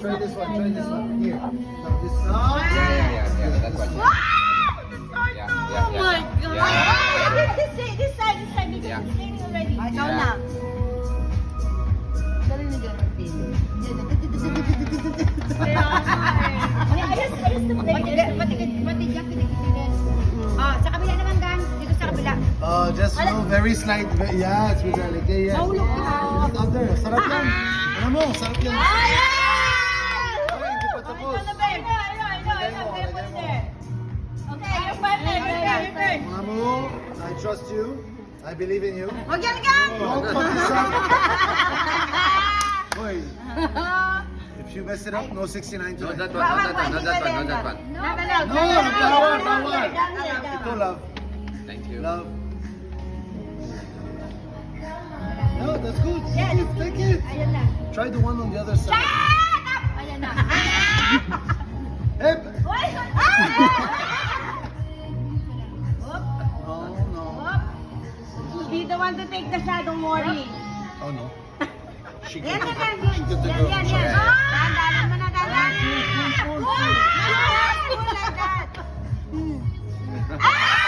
Try this one. Try this one. Here. Now this one. Yeah. That's what. Wow! The torta! Yeah. Oh my God! Yeah. This side, because Yeah. it's raining already. Ikaw Yeah. na. Galing na gano'n din. Kaya nga eh. Ayos to play this. Matigyak pinagkitirin. Ah, sa kabila naman, Gan. Dito sa kabila. Oh, just no, very slight. Yeah, it's with the okay, yeah. Mahulog ka. Just under. Sarap yan. Alam mo, sarap yan. Ayan! Ay, hindi pa tapos. Ito na ba? I know. Kaya po there. Okay, your partner. Your turn. Mamu, I trust you. I believe in you. Huwag yan, Gan! Don't fuck this up. Boy, if you mess it up, no 69 No, tonight. that one. Not that one. No, bawal. Ito, love. Thank you. Love. No, that's good. Yeah, Take it, take it. Ayan na. Try the one on the other side. Ayan na. Hey. Uy! Oh, no. Be the one to take the shot, don't worry. Oh, no. She Yan, could- yan, she could do it. yan. Yeah. Dahan-dahan mo na, dahan. Full, full, full. Pull like that. Ah!